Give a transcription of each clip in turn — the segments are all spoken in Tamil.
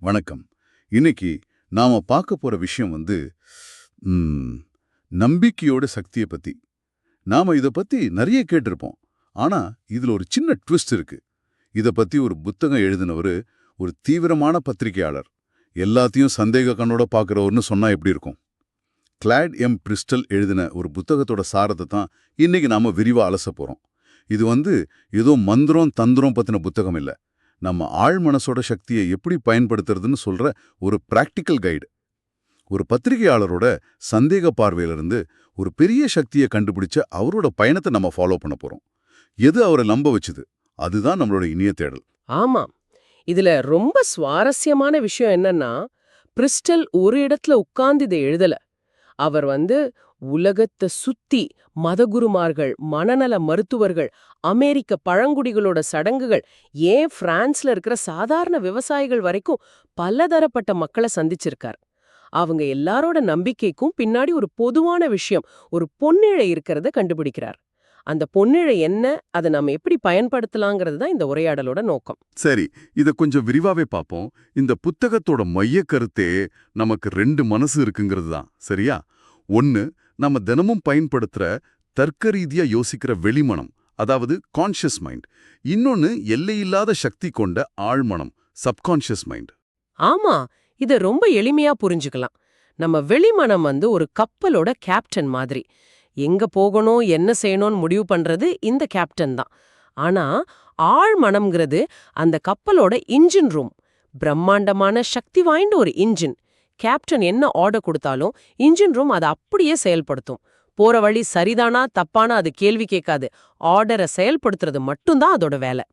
வணக்கம். இன்னைக்கு நாம பார்க்க போற விஷயம் ம், நம்பிக்கையோட சக்தியை பத்தி. நாம இத பத்தி நிறைய கேட்டிருப்போம். ஆனா இதுல ஒரு சின்ன ட்விஸ்ட் இருக்கு. இத பத்தி ஒரு புத்தகம் எழுதினவரு ஒரு தீவிரமான பத்திரிகையாளர். எல்லாத்தையும் சந்தேக கண்ணோட பார்க்கிறவர்னு சொன்னா எப்படி இருக்கும்? கிளாட் எம் பிரிஸ்டல் எழுதின ஒரு புத்தகத்தோட சாரத்தை தான் இன்னைக்கு நாம விரிவா அலச போறோம். இது ஏதோ மந்திரம் தந்திரம் பத்தின புத்தகம் இல்ல. நம்ம ஆழ் மனசோட சக்தியை எப்படி பயன்படுத்துறதுன்னு சொல்ற ஒரு பிராக்டிக்கல் கைடு. ஒரு பத்திரிகையாளரோட சந்தேக பார்வையிலிருந்து ஒரு பெரிய சக்தியை கண்டுபிடிச்ச அவரோட பயணத்தை நம்ம ஃபாலோ பண்ண போறோம். எது அவரை நம்ப வச்சுது? அதுதான் நம்மளோட இனிய தேடல். ஆமாம். இதுல ரொம்ப சுவாரஸ்யமான விஷயம் என்னன்னா, பிரிஸ்டல் ஒரு இடத்துல உட்கார்ந்து இதை எழுதல. அவர் உலகத்தை சுத்தி மதகுருமார்கள், மனநல மருத்துவர்கள், அமெரிக்க பழங்குடிகளோட சடங்குகள், ஏன் பிரான்ஸ்ல இருக்கிற சாதாரண விவசாயிகள் வரைக்கும் பலதரப்பட்ட மக்களை சந்திச்சிருக்கார். அவங்க எல்லாரோட நம்பிக்கைக்கும் பின்னாடி ஒரு பொதுவான விஷயம், ஒரு பொன்னிழை இருக்கிறத கண்டுபிடிக்கிறார். அந்த பொன்னிழை என்ன, அதை நம்ம எப்படி பயன்படுத்தலாங்கிறது தான் இந்த உரையாடலோட நோக்கம். சரி, இத கொஞ்சம் விரிவாவே பார்ப்போம். இந்த புத்தகத்தோட மைய கருத்தே நமக்கு ரெண்டு மனசு இருக்குங்கிறது தான். சரியா? ஒன்னு, நம்ம தினமும் பயன்படுத்துற தர்க்க ரீதியா யோசிக்கிற வெளிமனம், அதாவது கான்ஷியஸ் மைண்ட். இன்னொன்னு எல்லையில்லாத சக்தி கொண்ட ஆழ்மனம், சப்கான்ஷியஸ் மைண்ட். ஆமா, இத ரொம்ப எளிமையா புரிஞ்சுக்கலாம். நம்ம வெளிமனம் ஒரு கப்பலோட கேப்டன் மாதிரி. எங்க போகணும், என்ன செய்யணும்னு முடிவு பண்றது இந்த கேப்டன் தான். ஆனா ஆழ்மனம்ங்கிறது அந்த கப்பலோட இன்ஜின் ரூம். பிரம்மாண்டமான சக்தி வாய்ந்த ஒரு இன்ஜின். கேப்டன் என்ன ஆர்டர் கொடுத்தாலும் இன்ஜின் ரூம் அதை அப்படியே செயல்படுத்தும். போற வழி சரிதானா தப்பானா அது கேள்வி கேட்காது. ஆர்டரை செயல்படுத்துறது மட்டும்தான் அதோட வேலை.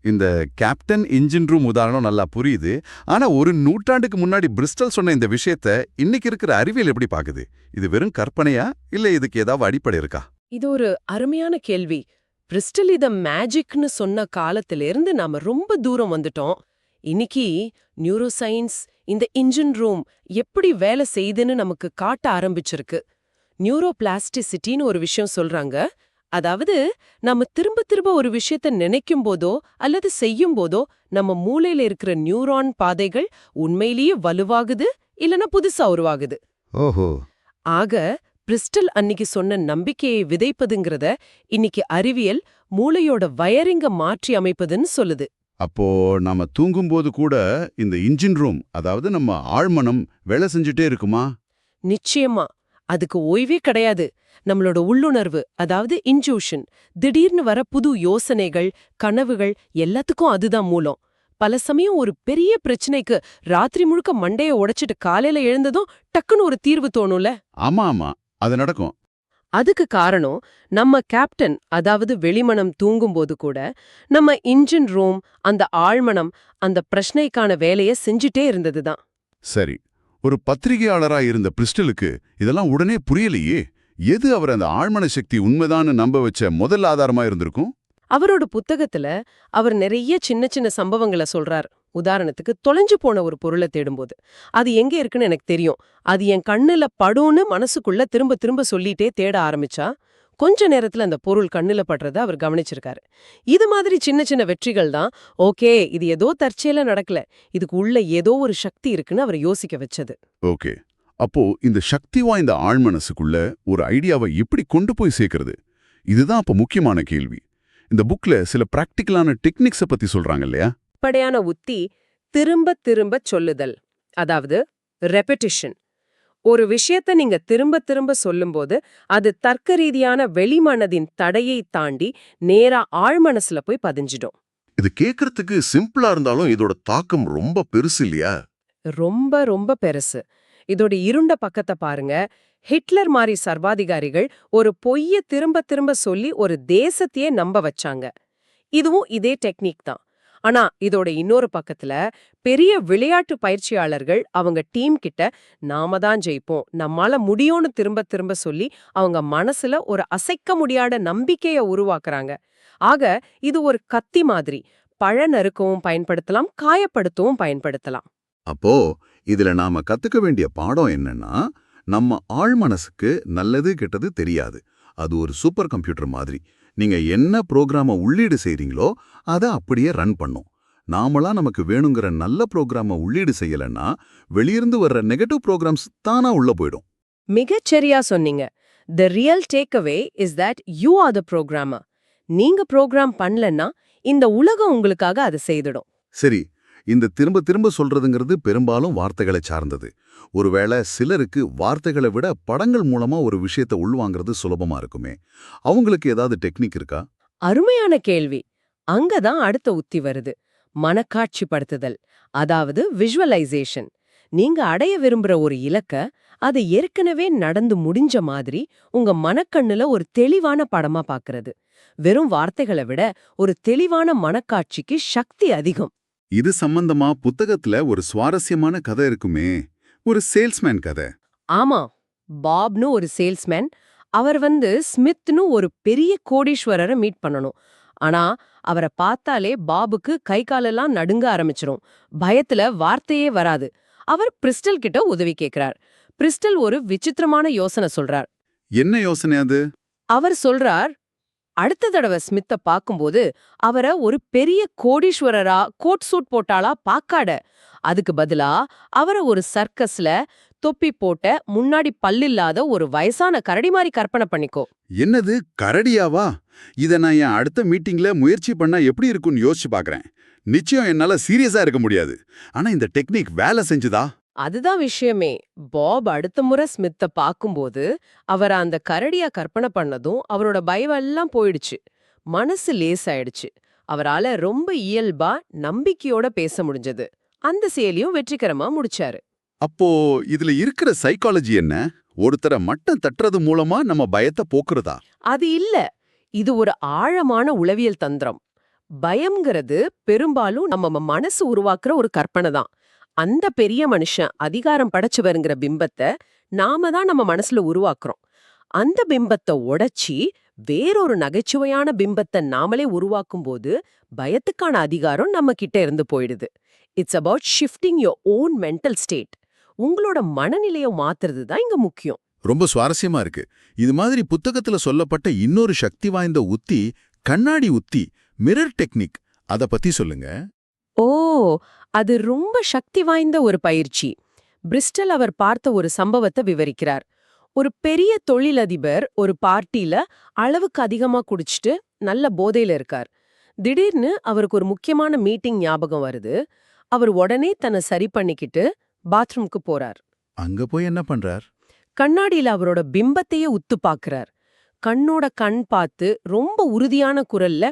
இந்த கேப்டன் இன்ஜின் ரூம் உதாரணம் நல்லா புரியுது. ஆனா ஒரு நூற்றாண்டுக்கு முன்னாடி பிரிஸ்டல் சொன்ன இந்த விஷயத்த இன்னைக்கு இருக்கிற அறிவியல் எப்படி பாக்குது? இது வெறும் கற்பனையா, இல்ல இதுக்கு ஏதாவது அடிப்படை இருக்கா? இது ஒரு அருமையான கேள்வி. பிரிஸ்டல் இத மேஜிக்னு சொன்ன காலத்திலிருந்து நாம ரொம்ப தூரம் வந்துட்டோம். இன்னைக்கு நியூரோ சயின்ஸ் இந்த இன்ஜின் ரூம் எப்படி வேலை செய்யுதுன்னு நமக்கு காட்ட ஆரம்பிச்சிருக்கு. நியூரோ பிளாஸ்டிசிட்டின்னு ஒரு விஷயம் சொல்றாங்க. அதாவது நம்ம திரும்ப திரும்ப ஒரு விஷயத்த நினைக்கும் போதோ அல்லது செய்யும் போதோ நம்ம மூளையில இருக்கிற நியூரான் பாதைகள் உண்மையிலேயே வலுவாகுது, இல்லனா புதுசா உருவாகுது. ஓஹோ. ஆக பிரிஸ்டல் அன்னிக்கு சொன்ன நம்பிக்கையை விதைப்பதுங்கிறத இன்னைக்கு அறிவியல் மூளையோட வயரிங்க மாற்றி அமைப்பதுன்னு சொல்லுது. அப்போ நாம தூங்கும்போது கூட இந்த இன்ஜின் ரூம், அதாவது நம்ம ஆழ்மனம் வேலை செஞ்சுட்டே இருக்குமா? நிச்சயமா. அதுக்கு ஓய்வே கிடையாது. நம்மளோட உள்ளுணர்வு, அதாவது இன்ஜூஷன், திடீர்னு வர புது யோசனைகள், கனவுகள் எல்லாத்துக்கும் அதுதான் மூலம். பல சமயம் ஒரு பெரிய பிரச்சனைக்கு ராத்திரி முழுக்க மண்டைய உடைச்சிட்டு காலையில எழுந்ததும் டக்குன்னு ஒரு தீர்வு தோணும்ல. ஆமா ஆமா, அது நடக்கும். அதுக்கு காரணம் நம்ம கேப்டன், அதாவது வெளிமனம் தூங்கும்போது கூட நம்ம இன்ஜின் ரூம், அந்த ஆழ்மனம் அந்த பிரச்சனைக்கான வேலையை செஞ்சுட்டே இருந்ததுதான். சரி, ஒரு பத்திரிகையாளரா இருந்த பிரிஸ்டலுக்கு இதெல்லாம் உடனே புரியலையே. எது அவர் அந்த ஆழ்மன சக்தி உண்மைதான்னு நம்ப வச்ச முதல் ஆதாரமா இருந்திருக்கும்? அவரோட புத்தகத்துல அவர் நிறைய சின்ன சின்ன சம்பவங்களை சொல்றார். உதாரணத்துக்கு, தொலைஞ்சு போன ஒரு பொருளை தேடும்போது அது எங்க இருக்குன்னு எனக்கு தெரியும், அது என் கண்ணுல படும்னு மனசுக்குள்ள திரும்ப திரும்ப சொல்லிட்டே தேட ஆரம்பிச்சா கொஞ்ச நேரத்துல அந்த பொருள் கண்ணுல படுறத அவர் கவனிச்சிருக்காரு. இது மாதிரி சின்ன சின்ன வெற்றிகள் தான், ஓகே இது ஏதோ தற்செயலா நடக்கல, இதுக்கு உள்ள ஏதோ ஒரு சக்தி இருக்குன்னு அவர் யோசிக்க வச்சது. ஓகே, அப்போ இந்த சக்தி வாய்ந்த ஆழ்மனசுக்குள்ள ஒரு ஐடியாவை எப்படி கொண்டு போய் சேர்க்கறது? இதுதான் அப்ப முக்கியமான கேள்வி. இந்த புக்ல சில பிராக்டிக்கலான டெக்னிக்ஸை பத்தி சொல்றாங்க இல்லையா? படையான உத்தி திரும்ப திரும்ப சொல்லுதல், அதாவது ரெபெட்டிஷன். ஒரு விஷயத்த நீங்க திரும்ப திரும்ப சொல்லும்போது அது தர்க்க ரீதியான வெளிமனதின் தடையை தாண்டி நேரா ஆழ்மனசுல போய் பதிஞ்சிடும். இது கேக்குறதுக்கு சிம்பிளா இருந்தாலும் இதோட தாக்கம் ரொம்ப பெருசு இல்லையா? ரொம்ப ரொம்ப பெருசு. இதோட இருண்ட பக்கத்தை பாருங்க. ஹிட்லர் மாதிரி சர்வாதிகாரிகள் ஒரு பொய்ய திரும்ப திரும்ப சொல்லி ஒரு தேசத்தையே நம்ப வச்சாங்க. இதுவும் இதே டெக்னிக் தான். ஆனா இதோட இன்னொரு பக்கத்துல பெரிய விளையாட்டு பயிற்சியாளர்கள் அவங்க டீம் கிட்ட நாம தான் ஜெயிப்போம், நம்மால முடியும்னு திரும்ப திரும்ப சொல்லி அவங்க மனசுல ஒரு அசைக்க முடியாத நம்பிக்கைய உருவாக்குறாங்க. ஆக இது ஒரு கத்தி மாதிரி. பழ நறுக்கவும் பயன்படுத்தலாம், காயப்படுத்தவும் பயன்படுத்தலாம். அப்போ இதுல நாம கத்துக்க வேண்டிய பாடம் என்னன்னா, நம்ம ஆழ்மனசுக்கு நல்லது கெட்டது தெரியாது. அது ஒரு சூப்பர் கம்ப்யூட்டர் மாதிரி. நீங்க என்ன புரோகிராம உள்ளீடு செய்றீங்களோ அதை அப்படியே ரன் பண்ணும். நாமளா நமக்கு வேணுங்கிற நல்ல ப்ரோக்ராம உள்ளீடு செய்யலன்னா வெளியிருந்து வர்ற நெகட்டிவ் ப்ரோக்ராம்ஸ் தானா உள்ள போயிடும். மிகச்சரியா சொன்னீங்க. The real takeaway is that you are the programmer. நீங்க புரோகிராம் பண்ணலன்னா இந்த உலகம் உங்களுக்காக அதை செய்திடும். சரி, இந்த திரும்ப திரும்ப சொல்றதுங்கிறது பெரும்பாலும் வார்த்தைகளை சார்ந்தது. ஒருவேளை சிலருக்கு வார்த்தைகளை விட படங்கள் மூலமா ஒரு விஷயத்தை உள்வாங்கிறது சுலபமா இருக்குமே, அவங்களுக்கு ஏதாவது டெக்னிக் இருக்கா? அருமையான கேள்வி. அங்கதான் அடுத்த உத்தி வருது. மனக்காட்சிப்படுத்துதல், அதாவது விஷுவலைசேஷன். நீங்க அடைய விரும்புற ஒரு இலக்க, அது ஏற்கனவே நடந்து முடிஞ்ச மாதிரி உங்க மனக்கண்ணுல ஒரு தெளிவான படமா பாக்குறது. வெறும் வார்த்தைகளை விட ஒரு தெளிவான மனக்காட்சிக்கு சக்தி அதிகம். இது சம்பந்தமா புத்தகத்துல ஒரு சுவாரஸ்யமான கதை இருக்குமே, ஒரு சேல்ஸ்மேன் கதை. ஆமா, பாப்னு ஒரு சேல்ஸ்மேன். அவர் ஸ்மித்னு ஒரு பெரிய கோடீஸ்வரரை மீட் பண்ணணும். ஆனா அவரை பார்த்தாலே பாபுக்கு கை காலெல்லாம் நடுங்க ஆரம்பிச்சிரும். பயத்துல வார்த்தையே வராது. அவர் பிரிஸ்டல் கிட்ட உதவி கேட்கிறார். பிரிஸ்டல் ஒரு விசித்திரமான யோசனை சொல்றார். என்ன யோசனை அது? அவர் சொல்றார், அடுத்த தடவை ஸ்மித்த பாக்கும்போது அவரை ஒரு பெரிய கோடீஸ்வரரா கோட் சூட் போட்டாளா பாக்காட. அதுக்கு பதிலா அவரை ஒரு சர்க்கஸ்ல தொப்பி போட்ட முன்னாடி பல்லில்லாத ஒரு வயசான கரடி மாதிரி கற்பனை பண்ணிக்கோ. என்னது, கரடியாவா? இத நான் என் அடுத்த மீட்டிங்ல முயற்சி பண்ணா எப்படி இருக்கும்னு யோசிச்சு பார்க்கறேன். நிச்சயம் என்னால சீரியஸா இருக்க முடியாது. ஆனா இந்த டெக்னிக் வேலை செஞ்சுதா? அதுதான் விஷயமே. பாப் அடுத்த முறை ஸ்மித்த பாக்கும்போது அவரை அந்த கரடியா கற்பனை பண்ணதும் அவரோட பயம் எல்லாம் போயிடுச்சு. மனசு லேசாயிடுச்சு. அவரால ரொம்ப இயல்பா நம்பிக்கையோட பேச முடிஞ்சது. அந்த செயலியும் வெற்றிகரமா முடிச்சாரு. அப்போ இதுல இருக்கிற சைக்காலஜி என்ன? ஒருத்தரை மட்டம் தட்டுறது மூலமா நம்ம பயத்தை போக்குறதா? அது இல்ல. இது ஒரு ஆழமான உளவியல் தந்திரம். பயம்ங்கிறது பெரும்பாலும் நம்ம மனசு உருவாக்குற ஒரு கற்பனை தான். அந்த பெரிய மனுஷன் அதிகாரம் படைச்சவருங்கிற பிம்பத்தை நாம தான் நம்ம மனசுல உருவாக்குறோம். அந்த பிம்பத்தை உடைச்சி வேறொரு நகைச்சுவையான பிம்பத்தை நாமளே உருவாக்கும் போது பயத்துக்கான அதிகாரம் நம்ம கிட்ட இருந்து போயிடுது. It's about shifting your own mental state. உங்களோட மனநிலையை மாத்துறது தான் இங்க முக்கியம். ரொம்ப சுவாரஸ்யமா இருக்கு. இது மாதிரி புத்தகத்துல சொல்லப்பட்ட இன்னொரு சக்தி வாய்ந்த உத்தி கண்ணாடி உத்தி, மிரர் டெக்னிக். அத பத்தி சொல்லுங்க. ஓ, அது ரொம்ப சக்தி வாய்ந்த ஒரு பயிற்சி. பிரிஸ்டல் அவர் பார்த்த ஒரு சம்பவத்தை விவரிக்கிறார். ஒரு பெரிய தொழிலதிபர் ஒரு பார்ட்டில அளவுக்கு அதிகமா குடிச்சிட்டு நல்ல போதையில இருக்கார். திடீர்னு அவருக்கு ஒரு முக்கியமான மீட்டிங் ஞாபகம் வருது. அவர் உடனே தன்னை சரி பண்ணிக்கிட்டு பாத்ரூம்க்கு போறார். அங்க போய் என்ன பண்றார்? கண்ணாடியில அவரோட பிம்பத்தையே உத்து பாக்குறார். கண்ணோட கண் பார்த்து ரொம்ப உறுதியான குரல்ல,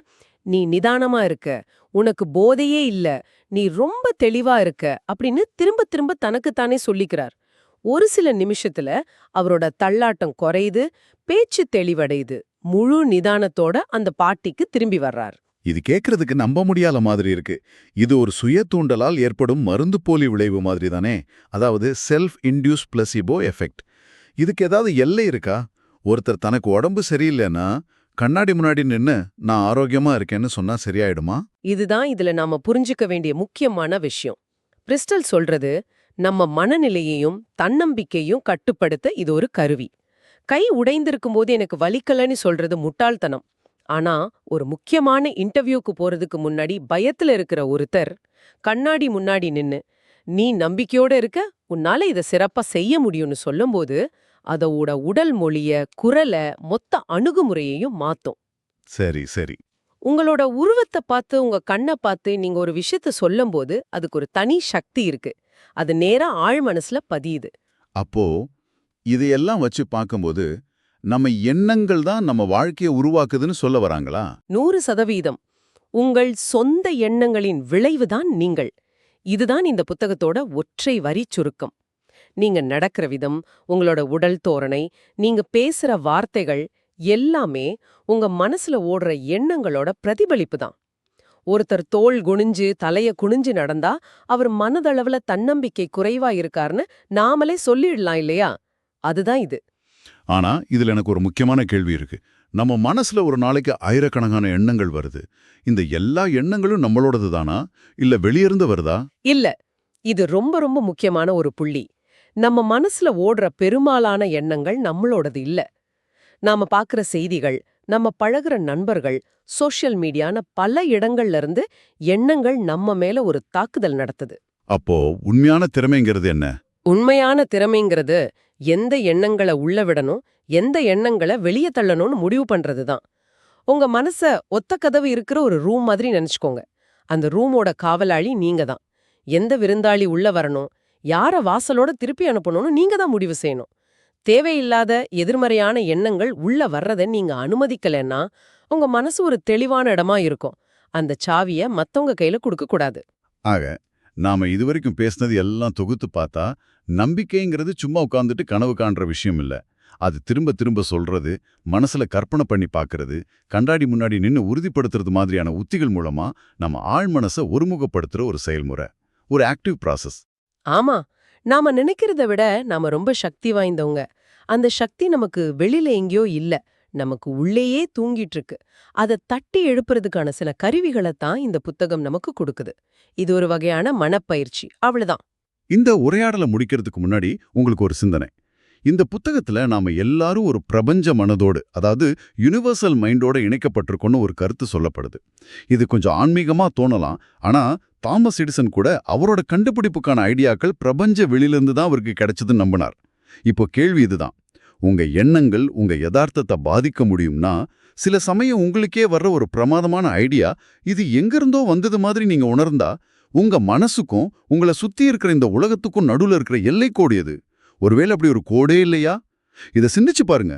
நீ நிதானமா இருக்க, உனக்கு போதையே இல்ல, நீ ரொம்ப தெளிவா இருக்க அப்படின்னு திரும்ப திரும்ப தனக்குத்தானே சொல்லிக்கிறார். ஒரு சில நிமிஷத்துல அவரோட தள்ளாட்டம் குறையுது, பேச்சு தெளிவடையுது. முழு நிதானத்தோட அந்த பார்ட்டிக்கு திரும்பி வர்றார். இது கேட்கறதுக்கு நம்ப முடியாத மாதிரி இருக்கு. இது ஒரு சுய தூண்டலால் ஏற்படும் மருந்து போலி விளைவு மாதிரி தானே? அதாவது செல்ஃப் இன்டியூஸ் பிளசிபோ எஃபெக்ட். இதுக்கு ஏதாவது எல்லை இருக்கா? ஒருத்தர் தனக்கு உடம்பு சரியில்லைன்னா கண்ணாடி முன்னாடி நின்னு நான் ஆரோக்கியமா இருக்கேன்னு சொன்னா சரியாயிடுமா? இதுதான் இதுல நாம புரிஞ்சுக்க வேண்டிய முக்கியமான விஷயம். பிரிஸ்டல் சொல்றது, நம்ம மனநிலையையும் தன்னம்பிக்கையும் கட்டுப்படுத்த இது ஒரு கருவி. கை உடைந்திருக்கும் போது எனக்கு வலிக்கலன்னு சொல்றது முட்டாள்தனம். ஆனா ஒரு முக்கியமான இன்டர்வியூக்கு போறதுக்கு முன்னாடி பயத்துல இருக்கிற ஒருத்தர் கண்ணாடி முன்னாடி நின்னு நீ நம்பிக்கையோட இருக்க, உன்னால இதை சிறப்பா செய்ய முடியும்னு சொல்லும்போது அதோட உடல் மொழிய, குரல, மொத்த அணுகுமுறையையும் மாத்தும். சரி சரி. உங்களோட உருவத்தை பார்த்து, உங்க கண்ணை பார்த்து நீங்க ஒரு விஷயத்த சொல்லும்போது அதுக்கு ஒரு தனி சக்தி இருக்கு. அது நேரா ஆழ் மனசுல பதியுது. அப்போ இதையெல்லாம் வச்சு பார்க்கும்போது நம்ம எண்ணங்கள் தான் நம்ம வாழ்க்கையை உருவாக்குதுன்னு சொல்ல வராங்களா? 100%. உங்கள் சொந்த எண்ணங்களின் விளைவுதான் நீங்கள். இதுதான் இந்த புத்தகத்தோட ஒற்றை வரி சுருக்கம். நீங்க நடக்கிற விதம், உங்களோட உடல் தோரணை, நீங்க பேசுற வார்த்தைகள் எல்லாமே உங்க மனசுல ஓடுற எண்ணங்களோட பிரதிபலிப்பு தான். ஒருத்தர் தோள் குனிஞ்சு தலைய குனிஞ்சு நடந்தா அவர் மனதளவுல தன்னம்பிக்கை குறைவா இருக்காருன்னு நாமளே சொல்லிடலாம் இல்லையா? அதுதான் இது. ஆனா இதுல எனக்கு ஒரு முக்கியமான கேள்வி இருக்கு. நம்ம மனசுல ஒரு நாளைக்கு ஆயிரக்கணக்கான எண்ணங்கள் வருது. இந்த எல்லா எண்ணங்களும் நம்மளோடது தானா, இல்ல வெளியிருந்து வருதா? இல்ல, இது ரொம்ப ரொம்ப முக்கியமான ஒரு புள்ளி. நம்ம மனசுல ஓடுற பெரும்பாலான எண்ணங்கள் நம்மளோடது இல்ல. நாம பாக்குற செய்திகள், நம்ம பழகுற நண்பர்கள், சோஷியல் மீடியான பல இடங்கள்ல இருந்து எண்ணங்கள் நம்ம மேல ஒரு தாக்குதல் நடத்துது. அப்போ உண்மையான திறமைங்கிறது என்ன? உண்மையான திறமைங்கிறது எந்த எண்ணங்களை உள்ள விடணும், எந்த எண்ணங்களை வெளியே தள்ளணும்னு முடிவு பண்றது தான். உங்க மனச ஒத்த கதவு இருக்கிற ஒரு ரூம் மாதிரி நினைச்சுக்கோங்க. அந்த ரூமோட காவலாளி நீங்க தான். எந்த விருந்தாளி உள்ள வரணும், யார வாசலோட திருப்பி அனுப்பணும்னு நீங்க தான் முடிவு செய்யணும். தேவையில்லாத எதிர்மறையான எண்ணங்கள் உள்ள வர்றதை நீங்க அனுமதிக்கலன்னா உங்க மனசு ஒரு தெளிவான இடமா இருக்கும். அந்த சாவிய மத்தவங்க கையில கொடுக்க கூடாது. ஆக நாம இதுவரைக்கும் பேசினது எல்லாம் தொகுத்து பார்த்தா நம்பிக்கைங்கிறது சும்மா உட்கார்ந்துட்டு கனவு காண்ற விஷயம் இல்ல. அது திரும்ப திரும்ப சொல்றது, மனசுல கற்பனை பண்ணி பார்க்கறது, கண்ணாடி முன்னாடி நின்னு உறுதிப்படுத்துறது மாதிரியான உத்திகள் மூலமா நம்ம ஆழ் மனசை ஒருமுகப்படுத்துற ஒரு செயல்முறை, ஒரு ஆக்டிவ் ப்ராசஸ். ஆமா, நாம நினைக்கிறத விட நாம ரொம்ப சக்தி வாய்ந்தவங்க. அந்த சக்தி நமக்கு வெளியில எங்கேயோ இல்ல, நமக்கு உள்ளேயே தூங்கிட்டு இருக்கு. அதை தட்டி எழுப்புறதுக்கான சில கருவிகளை தான் இந்த புத்தகம் நமக்கு கொடுக்குது. இது ஒரு வகையான மனப்பயிற்சி, அவ்வளவுதான். இந்த உரையாடலை முடிக்கிறதுக்கு முன்னாடி உங்களுக்கு ஒரு சிந்தனை. இந்த புத்தகத்துல நாம எல்லாரும் ஒரு பிரபஞ்ச மனதோடு, அதாவது யுனிவர்சல் மைண்டோட இணைக்கப்பட்டிருக்கோன்னு ஒரு கருத்து சொல்லப்படுது. இது கொஞ்சம் ஆன்மீகமா தோணலாம். ஆனா தாமஸ் எடிசன் கூட அவரோட கண்டுபிடிப்புக்கான ஐடியாக்கள் பிரபஞ்ச வெளியிலிருந்து தான் அவருக்கு கிடைச்சதுன்னு நம்பினார். இப்போ கேள்வி இதுதான்: உங்க எண்ணங்கள் உங்க யதார்த்தத்தை பாதிக்க முடியும்னா, சில சமயம் உங்களுக்கே வர்ற ஒரு பிரமாதமான ஐடியா இது எங்கிருந்தோ வந்தது மாதிரி நீங்க உணர்ந்தா, உங்க மனசுக்கும் உங்களை சுத்தி இருக்கிற இந்த உலகத்துக்கும் நடுவுல இருக்கிற எல்லை கோடு எது? ஒருவேளை அப்படி ஒரு கோடே இல்லையா? இதை சிந்திச்சு பாருங்க.